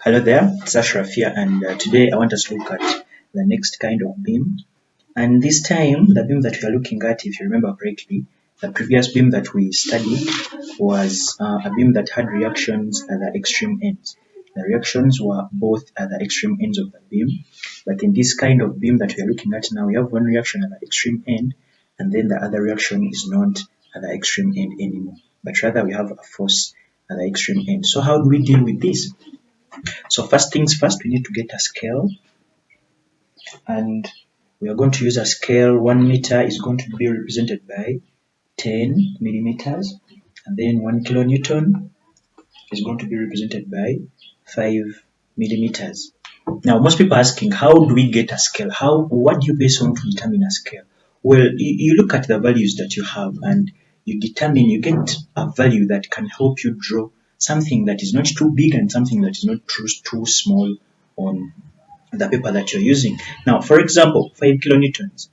Hello there, it's Ashraf here, and today I want us to look at the next kind of beam. And this time, the beam that we are looking at, if you remember correctly, the previous beam that we studied was a beam that had reactions at the extreme ends. The reactions were both at the extreme ends of the beam, but in this kind of beam that we are looking at now, we have one reaction at the extreme end, and then the other reaction is not at the extreme end anymore, but rather we have a force at the extreme end. So how do we deal with this? So first things first, we need to get a scale, and we are going to use a scale. 1 meter is going to be represented by 10 millimeters, and then 1 kilonewton is going to be represented by 5 millimeters. Now, most people are asking, how do we get a scale? What do you base on to determine a scale? Well, you look at the values that you have, and you get a value that can help you draw something that is not too big and something that is not too small on the paper that you're using. Now, for example, 5 kilonewtons.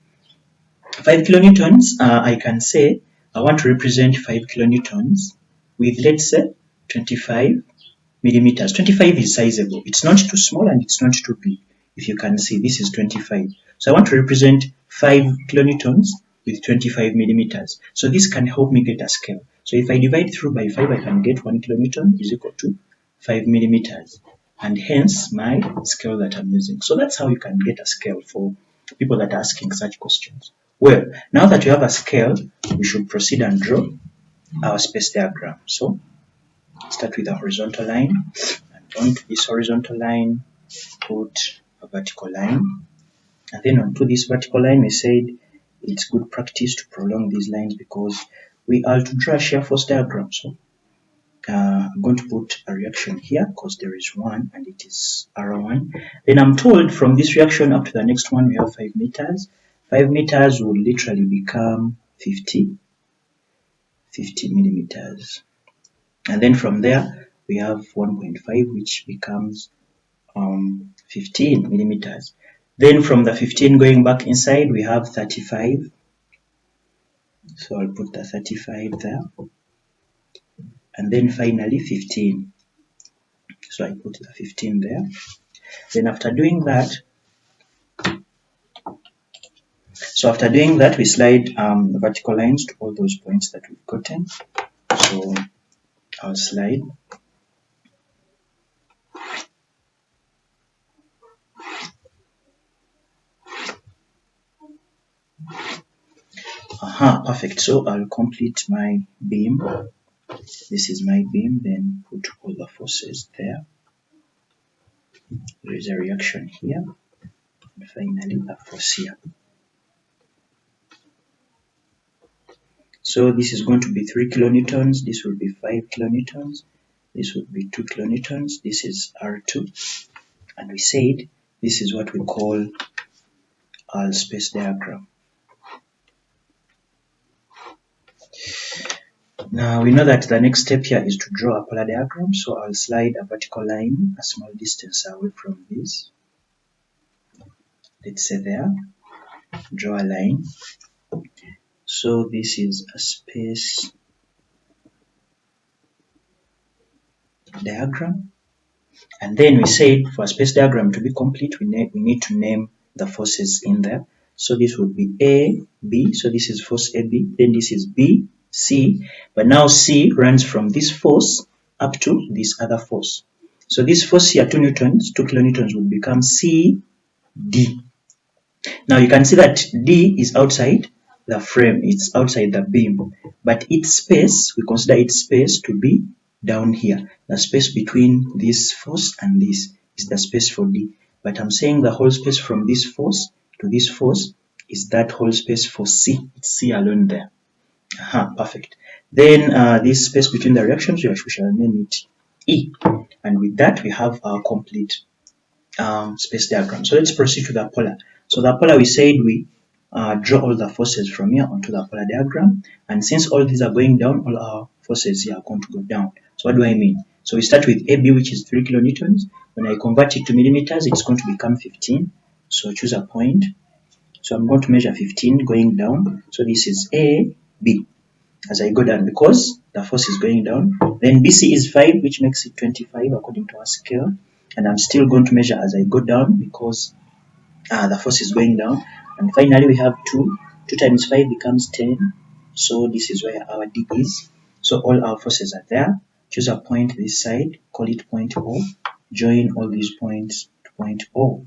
5 kilonewtons, I can say I want to represent 5 kilonewtons with, let's say, 25 millimeters. 25 is sizable. It's not too small and it's not too big. If you can see, this is 25. So I want to represent 5 kilonewtons with 25 millimeters. So this can help me get a scale. So if I divide through by 5, I can get 1 kilonewton is equal to 5 millimeters. And hence my scale that I'm using. So that's how you can get a scale for people that are asking such questions. Well, now that you have a scale, we should proceed and draw our space diagram. So start with a horizontal line, and onto this horizontal line put a vertical line, and then onto this vertical line we said it's good practice to prolong these lines because we are to draw a shear force diagram. So I'm going to put a reaction here because there is one and it is R1. Then I'm told from this reaction up to the next one we have 5 meters. 5 meters will literally become 50 millimeters. And then from there we have 1.5 which becomes 15 millimeters. Then from the 15 going back inside we have 35. So I'll put the 35 there. And then finally 15. So I put the 15 there. Then after doing that, we slide vertical lines to all those points that we've gotten. So I'll slide. Perfect. So I'll complete my beam. This is my beam. Then put all the forces there. There is a reaction here. And finally a force here. So this is going to be 3 kilonewtons. This will be 5 kilonewtons. This would be 2 kilonewtons. This is R2. And we said this is what we call our space diagram. Now we know that the next step here is to draw a polar diagram. So I'll slide a vertical line a small distance away from this. Let's say there. Draw a line. So this is a space diagram. And then we said for a space diagram to be complete, we need to name the forces in there. So this would be A, B. So this is force AB. Then this is B, C. But now C runs from this force up to this other force. So this force here, 2 newtons, 2 kilonewtons would become C, D. Now you can see that D is outside the frame. It's outside the beam. But its space, we consider its space to be down here. The space between this force and this is the space for D. But I'm saying the whole space from this force to this force is that whole space for C. It's C alone there. Perfect. Then this space between the reactions, we shall name it E. And with that, we have our complete space diagram. So let's proceed to the polar. So the polar, we said we draw all the forces from here onto the polar diagram. And since all these are going down, all our forces here are going to go down. So what do I mean? So we start with AB, which is 3 kilonewtons. When I convert it to millimeters, it's going to become 15. So choose a point. So I'm going to measure 15 going down. So this is A, B. As I go down, because the force is going down. Then BC is 5, which makes it 25 according to our scale. and I'm still going to measure as I go down because the force is going down. And finally we have 2 times 5 becomes 10, so this is where our D is. So all our forces are there. Choose a point this side, call it point O, join all these points to point O.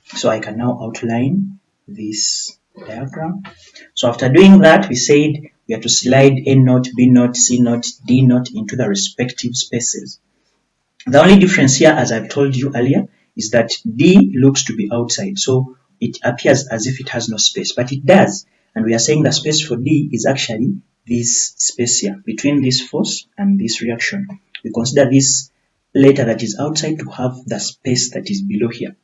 So I can now outline this diagram. So after doing that, we said we have to slide A0, B0, C0, D0 into the respective spaces. The only difference here, as I've told you earlier, is that D looks to be outside, so it appears as if it has no space, but it does. And we are saying the space for D is actually this space here, between this force and this reaction. We consider this letter that is outside to have the space that is below here.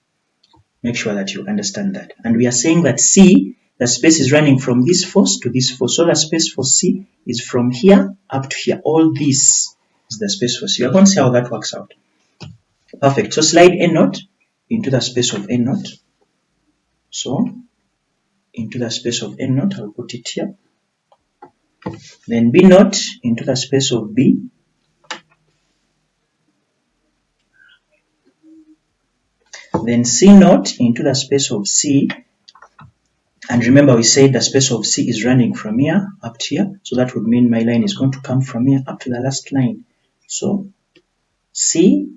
Make sure that you understand that. And we are saying that C, the space is running from this force to this force. So the space for C is from here up to here. All this is the space for C. We are going to see how that works out. Perfect. So slide A0 into the space of A0. So into the space of A0, I'll put it here. Then B0 into the space of B. Then C0 into the space of C. And remember, we said the space of C is running from here up to here. So that would mean my line is going to come from here up to the last line. So C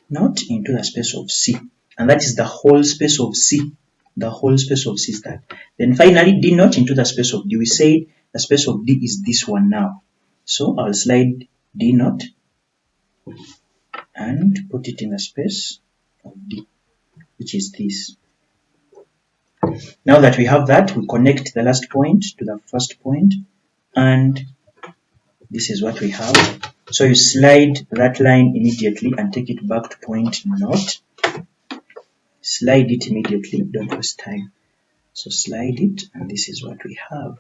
not into the space of C. And that is the whole space of C. The whole space of C is that. Then finally, D not into the space of D. We said the space of D is this one now. So I'll slide D not and put it in the space of D, which is this. Now that we have that, we connect the last point to the first point, and this is what we have. So you slide that line immediately and take it back to point naught. Slide it immediately, don't waste time. So slide it, and this is what we have.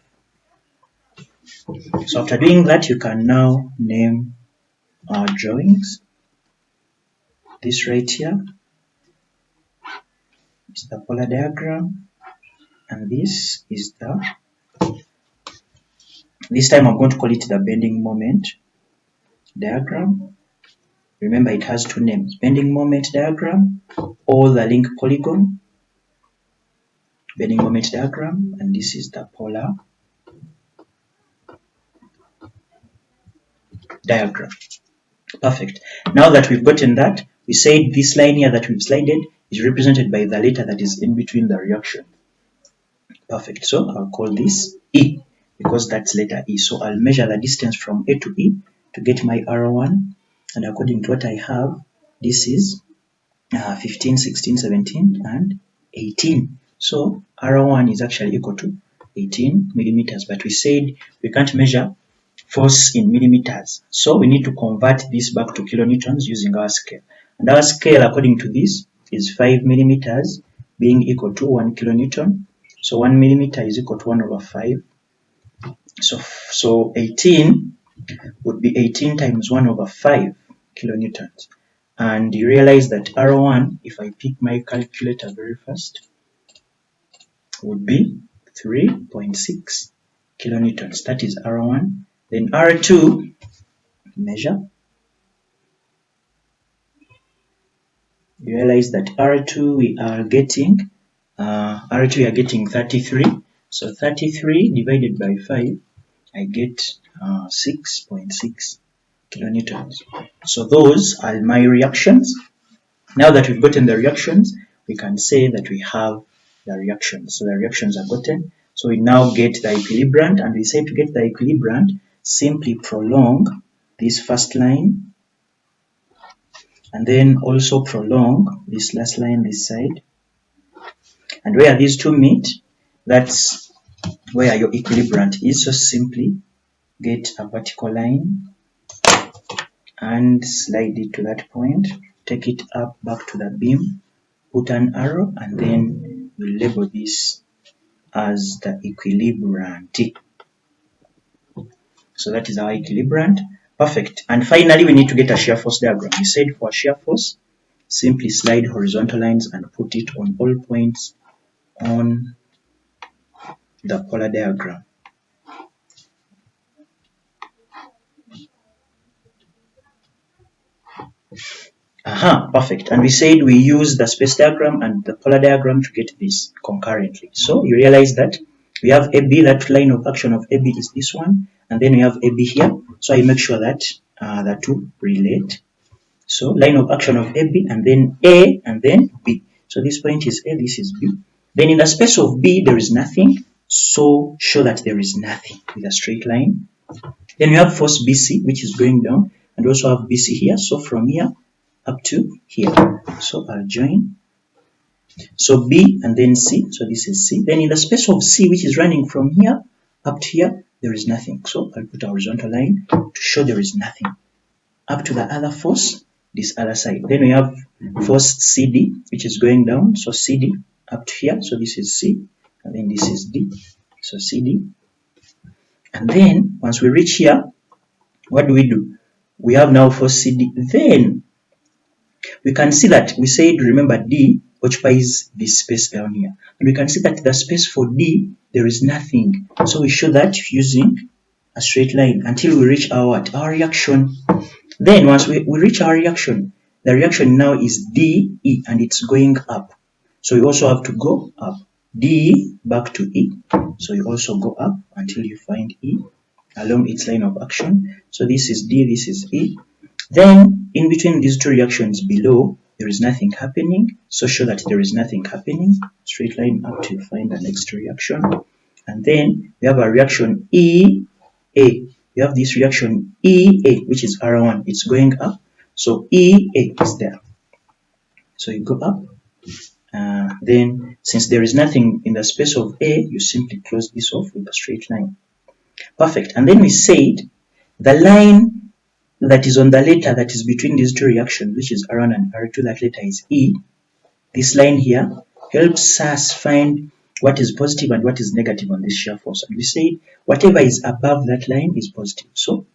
So after doing that, you can now name our drawings. This right here is the polar diagram, and this is this time I'm going to call it the bending moment diagram. Remember, it has 2 names: bending moment diagram or the link polygon bending moment diagram, and this is the polar diagram. Perfect. Now that we've gotten that, we said this line here that we've slided is represented by the letter that is in between the reaction. Perfect. So I'll call this E because that's letter E. So I'll measure the distance from A to E to get my R1, and according to what I have, this is 15, 16, 17, and 18. So R1 is actually equal to 18 millimeters, but we said we can't measure force in millimeters, so we need to convert this back to kilonewtons using our scale. And our scale, according to this, is 5 millimeters being equal to 1 kilonewton. So 1 millimeter is equal to 1 over 5. So 18 would be 18 times 1 over 5 kilonewtons. And you realize that R1, if I pick my calculator very fast, would be 3.6 kilonewtons. That is R1. Then R2, measure. You realize that R2 we are getting 33. So 33 divided by 5, I get 6.6 kilonewtons. So those are my reactions. Now that we've gotten the reactions, we can say that we have the reactions. So the reactions are gotten. So we now get the equilibrant, and we say to get the equilibrant, simply prolong this first line, and then also prolong this last line this side. And where these two meet, that's where your equilibrant is. So simply get a vertical line and slide it to that point, take it up back to the beam, put an arrow, and then you label this as the equilibrant. So that is our equilibrant. Perfect. And finally, we need to get a shear force diagram. We said for shear force, simply slide horizontal lines and put it on all points on the polar diagram. Perfect. And we said we use the space diagram and the polar diagram to get this concurrently. So you realize that we have AB, that line of action of AB is this one, and then we have AB here. So I make sure that the two relate. So line of action of AB and then A and then B. So this point is A, this is B. Then in the space of B, there is nothing. So show that there is nothing with a straight line. Then you have force BC, which is going down, and also have BC here. So from here up to here. So I'll join. So B and then C. So this is C. Then in the space of C, which is running from here up to here, there is nothing. So I'll put a horizontal line to show there is nothing. Up to the other force, this other side. Then we have force CD, which is going down. So CD up to here. So this is C, and then this is D. So CD. And then once we reach here, what do? We have now force CD. Then we can see that we said, remember, D occupies this space down here. And we can see that the space for D, there is nothing. So we show that using a straight line until we reach our what? Our reaction. Then once we reach our reaction, the reaction now is DE and it's going up. So you also have to go up. DE back to E. So you also go up until you find E along its line of action. So this is D, this is E. Then in between these two reactions below, there is nothing happening. So show that there is nothing happening. Straight line up to find the next reaction. And then we have a reaction EA. We have this reaction EA, which is R1. It's going up. So EA is there. So you go up. Then since there is nothing in the space of A, you simply close this off with a straight line. Perfect. And then we said the line that is on the letter that is between these two reactions, which is R1 and R2, that letter is E. This line here helps us find what is positive and what is negative on this shear force. And we say whatever is above that line is positive. So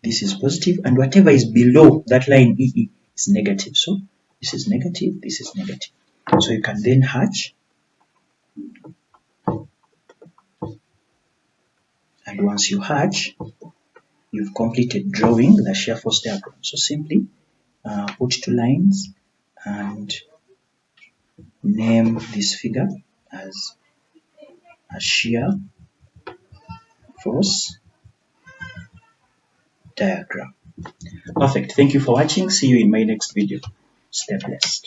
this is positive, and whatever is below that line EE is negative. So this is negative, this is negative. So you can then hatch. And once you hatch, you've completed drawing the shear force diagram. So simply put two lines and name this figure as a shear force diagram. Perfect. Thank you for watching. See you in my next video. Stay blessed.